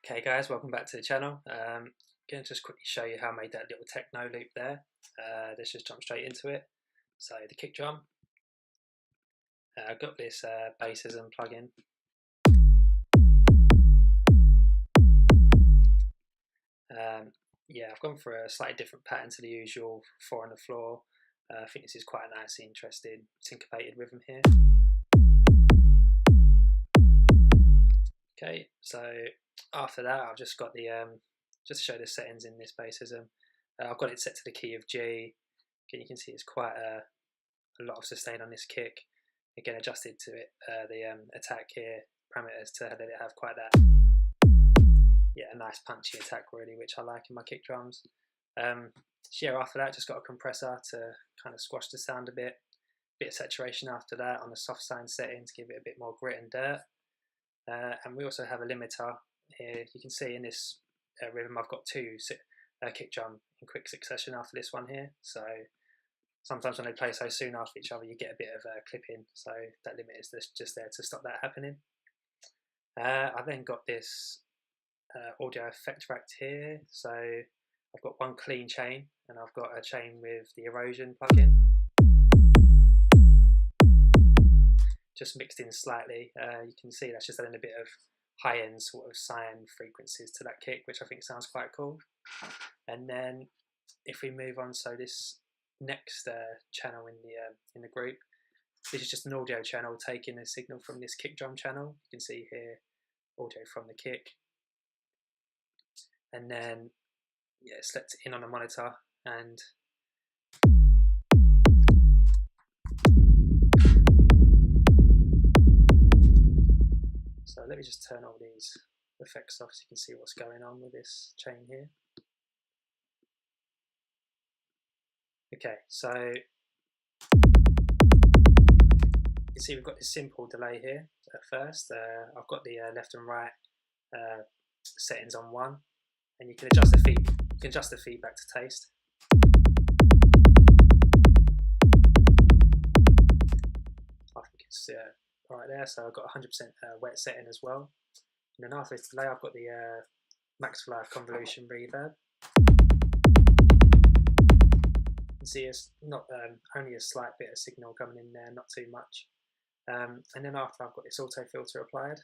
Okay guys, welcome back to the channel. Going to just quickly show you how I made that little techno loop there. Let's just jump straight into it. So the kick drum, I've got this bassism plugin. Yeah, I've gone for a slightly different pattern to the usual 4 on the floor. I think this is quite a nice, interesting, syncopated rhythm here. Okay, so after that, I've just got the just to show the settings in this bassism. I've got it set to the key of G. Again, you can see it's quite a lot of sustain on this kick. Again, adjusted to it the attack here parameters to let it have quite that a nice punchy attack really, which I like in my kick drums. Yeah, after that, just got a compressor to kind of squash the sound a bit of saturation after that on the soft sound setting to give it a bit more grit and dirt. And we also have a limiter here. You can see in this rhythm I've got 2 kick drum in quick succession after this one here. So sometimes when they play so soon after each other, you get a bit of clipping. So that limit is just there to stop that happening. I then got this audio effect rack here. So I've got one clean chain and I've got a chain with the erosion plugin. Just mixed in slightly. You can see that's just adding a bit of high-end sort of sine frequencies to that kick, which I think sounds quite cool. And then if we move on, so this next channel in the group, this is just an audio channel taking a signal from this kick drum channel. You can see here audio from the kick, and then it's let in on a monitor. And so let me just turn all these effects off so you can see what's going on with this chain here. Okay, so you can see we've got this simple delay here at first. I've got the left and right settings on 1, and you can adjust the feedback to taste. I think it's right there, so I've got 100% wet setting as well. And then after this delay, I've got the max for live convolution reverb. You can see it's not only a slight bit of signal coming in there, not too much. And then after, I've got this auto filter applied.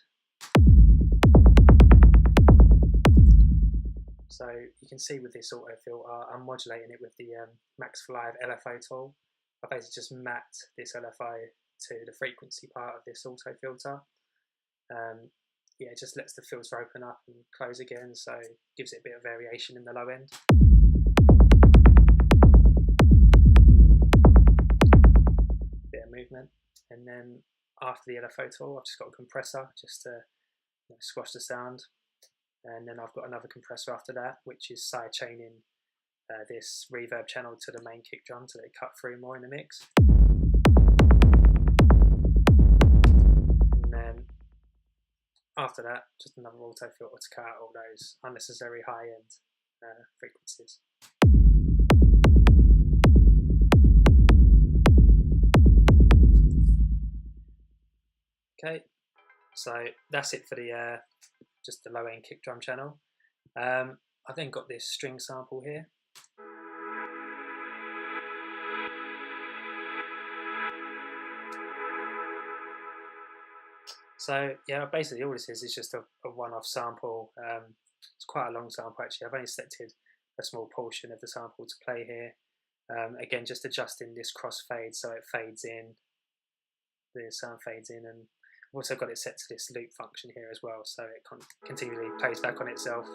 So you can see with this auto filter, I'm modulating it with the max for live LFO tool. I basically just mapped this LFO to the frequency part of this auto filter. Yeah, it just lets the filter open up and close again, so it gives it a bit of variation in the low end. Bit of movement. And then after the LFO tool, I've just got a compressor just to squash the sound. And then I've got another compressor after that, which is side chaining this reverb channel to the main kick drum to let it cut through more in the mix. And then after that, just another auto filter to cut out all those unnecessary high-end frequencies. Okay, so that's it for the just the low-end kick drum channel. I then got this string sample here. So yeah, basically all this is just a one-off sample. It's quite a long sample actually. I've only selected a small portion of the sample to play here. Again, just adjusting this crossfade so it fades in, the sound fades in, and I've also got it set to this loop function here as well, so it continually plays back on itself.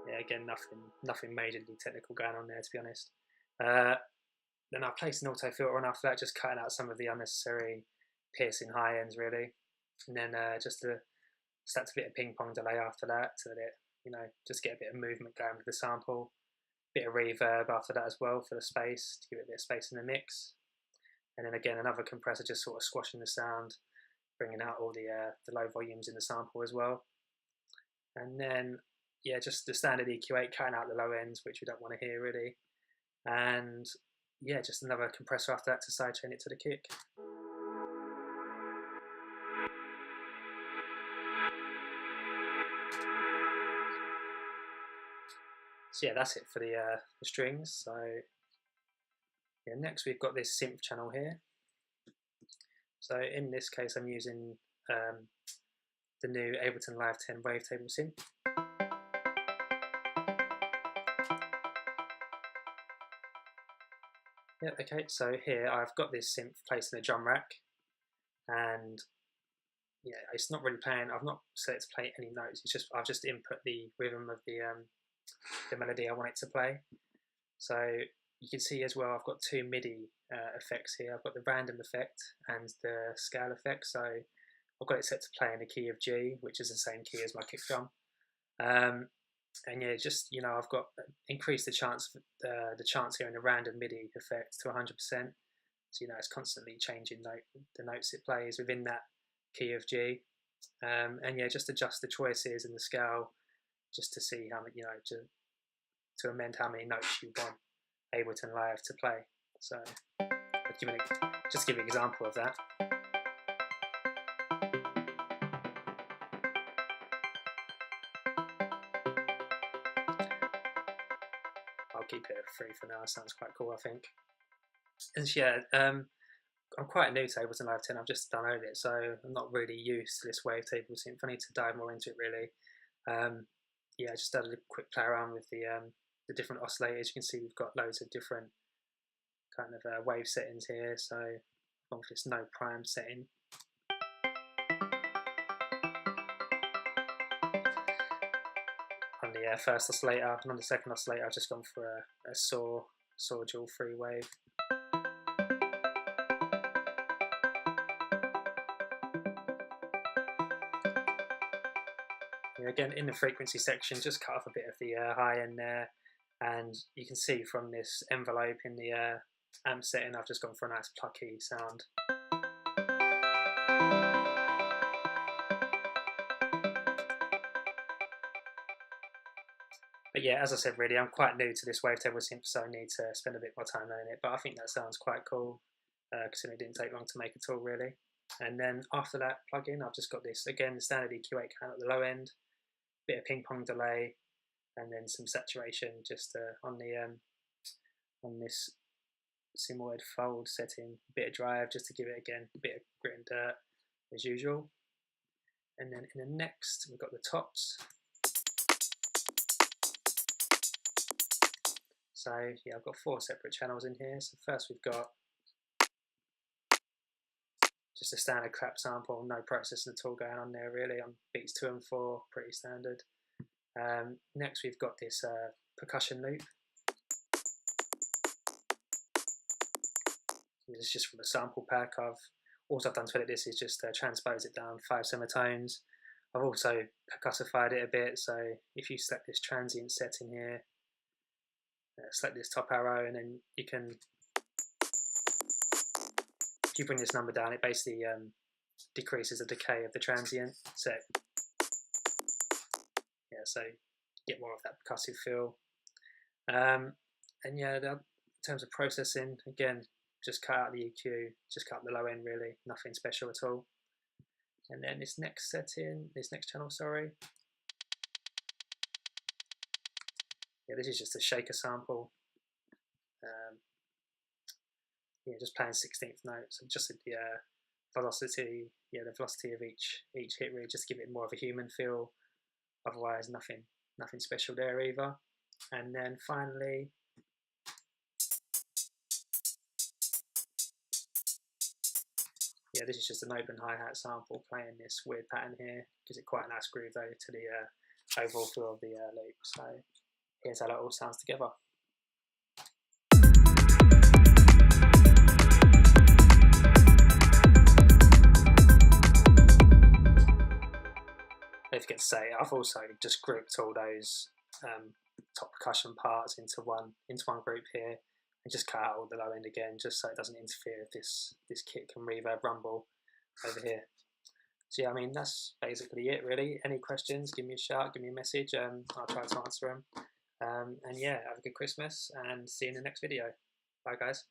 Yeah, again, nothing majorly technical going on there, to be honest. Then I placed an auto filter on after that, just cutting out some of the unnecessary piercing high ends really, and then just to start a bit of ping pong delay after that to let it, just get a bit of movement going with the sample. Bit of reverb after that as well for the space, to give it a bit of space in the mix. And then again, another compressor just sort of squashing the sound, bringing out all the low volumes in the sample as well. And then, yeah, just the standard EQ8, cutting out the low ends, which we don't want to hear really. And yeah, just another compressor after that to sidechain it to the kick. So yeah, that's it for the strings. So yeah, next we've got this synth channel here. So in this case, I'm using the new Ableton Live 10 Wavetable synth. Yeah, okay, so here I've got this synth placed in a drum rack, and yeah, it's not really playing. I've not set it to play any notes. It's just I've just input the rhythm of the melody I want it to play. So you can see as well, I've got two MIDI effects here. I've got the random effect and the scale effect. So I've got it set to play in the key of G, which is the same key as my kick drum. And yeah, just I've got increased the chance here in the random MIDI effect to 100%. So it's constantly changing the notes it plays within that key of G. And yeah, just adjust the choices and the scale just to see how many to amend how many notes you want Ableton Live to play. So just give you an example of that. I'll keep it free for now. It sounds quite cool, I think. And yeah, I'm quite new to Ableton Live 10. I've just downloaded it, so I'm not really used to this Wavetable synth. I need to dive more into it, really. Yeah, I just had a quick play around with the different oscillators. You can see we've got loads of different kind of wave settings here. So on this no prime setting. On the first oscillator, and on the second oscillator, I've just gone for a saw dual 3 wave. Again, in the frequency section, just cut off a bit of the high end there, and you can see from this envelope in the amp setting, I've just gone for a nice plucky sound. But yeah, as I said, really, I'm quite new to this Wavetable synth, so I need to spend a bit more time learning it. But I think that sounds quite cool, considering it didn't take long to make at all, really. And then after that plugin, I've just got this, again, the standard EQ8 count at the low end, bit of ping pong delay, and then some saturation just on this Simoid fold setting, a bit of drive just to give it, again, a bit of grit and dirt as usual. And then in the next, we've got the tops. So yeah, I've got 4 separate channels in here. So first we've got just a standard clap sample, no processing at all going on there really, on beats 2 and 4, pretty standard. Next we've got this percussion loop. This is just from the sample pack. All I've done to edit this is just transpose it down 5 semitones. I've also percussified it a bit, so if you select this transient setting here, select this top arrow, and then you can, if you bring this number down, it basically decreases the decay of the transient. So yeah, so get more of that percussive feel. And yeah, in terms of processing, again, just cut out the EQ, just cut the low end really, nothing special at all. And then this next channel, sorry. Yeah, this is just a shaker sample. Yeah, just playing 16th notes, and just the velocity, yeah, the velocity of each hit really, just to give it more of a human feel. Otherwise, nothing special there either. And then finally, yeah, this is just an open hi-hat sample playing this weird pattern here. Gives it quite a nice groove though to the overall feel of the loop. So here's how that all sounds together. Don't forget to say, I've also just grouped all those top percussion parts into one group here, and just cut out all the low end again, just so it doesn't interfere with this kick and reverb rumble over here. So yeah, I mean, that's basically it really. Any questions, give me a shout, give me a message, I'll try to answer them. And yeah, have a good Christmas and see you in the next video. Bye guys.